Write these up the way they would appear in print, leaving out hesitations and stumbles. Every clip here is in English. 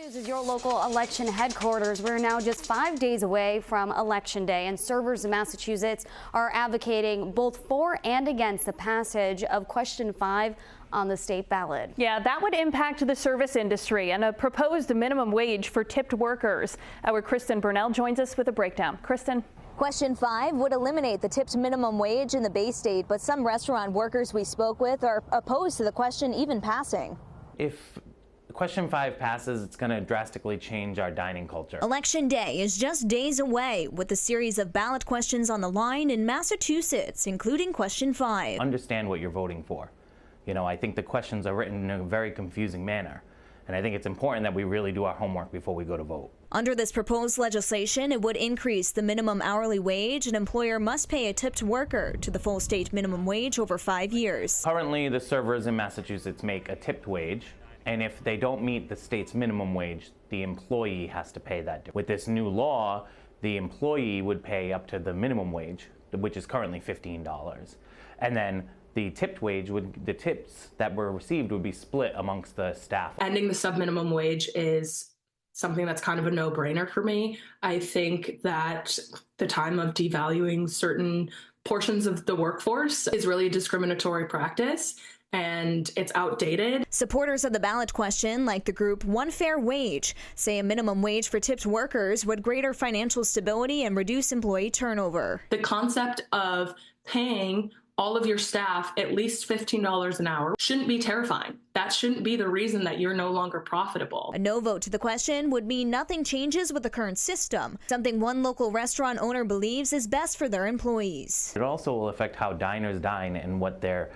News is your local election headquarters. We're now just 5 days away from Election Day, and servers in Massachusetts are advocating both for and against the passage of Question 5 on the state ballot. Yeah, that would impact the service industry and a proposed minimum wage for tipped workers. Our Kristin Burnell joins us with a breakdown. Kristin. Question 5 would eliminate the tipped minimum wage in the Bay State, but some restaurant workers we spoke with are opposed to the question even passing. If Question 5 passes, it's going to drastically change our dining culture. Election Day is just days away, with a series of ballot questions on the line in Massachusetts, including Question 5. Understand what you're voting for. You know, I think the questions are written in a very confusing manner, and I think it's important that we really do our homework before we go to vote. Under this proposed legislation, it would increase the minimum hourly wage an employer must pay a tipped worker to the full state minimum wage over 5 years. Currently, the servers in Massachusetts make a tipped wage, and if they don't meet the state's minimum wage, the employee has to pay that. With this new law, the employee would pay up to the minimum wage, which is currently $15. And then the tipped wage the tips that were received would be split amongst the staff. Ending the sub-minimum wage is something that's kind of a no-brainer for me. I think that the time of devaluing certain portions of the workforce is really a discriminatory practice, and it's outdated. Supporters of the ballot question, like the group One Fair Wage, say a minimum wage for tipped workers would greater financial stability and reduce employee turnover. The concept of paying all of your staff at least $15 an hour shouldn't be terrifying. That shouldn't be the reason that you're no longer profitable. A no vote to the question would mean nothing changes with the current system, something one local restaurant owner believes is best for their employees. It also will affect how diners dine and what their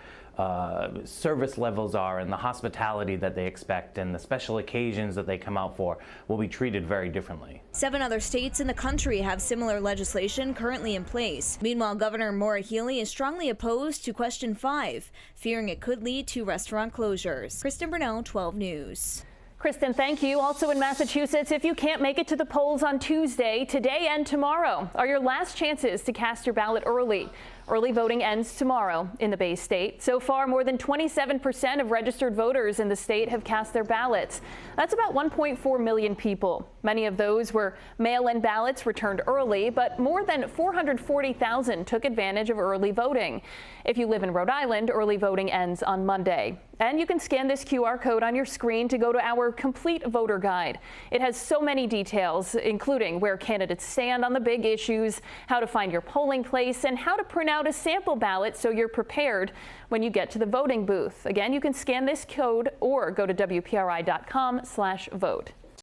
service levels are, and the hospitality that they expect and the special occasions that they come out for will be treated very differently. 7 other states in the country have similar legislation currently in place. Meanwhile, Governor Maura Healey is strongly opposed to Question 5, fearing it could lead to restaurant closures. Kristin Burnell, 12 News. Kristin, thank you. Also in Massachusetts, if you can't make it to the polls on Tuesday, today and tomorrow are your last chances to cast your ballot early. Early voting ends tomorrow in the Bay State. So far, more than 27% of registered voters in the state have cast their ballots. That's about 1.4 million people. Many of those were mail-in ballots returned early, but more than 440,000 took advantage of early voting. If you live in Rhode Island, early voting ends on Monday. And you can scan this QR code on your screen to go to our complete voter guide. It has so many details, including where candidates stand on the big issues, how to find your polling place, and how to print out a sample ballot so you're prepared when you get to the voting booth. Again, you can scan this code or go to WPRI.com/vote.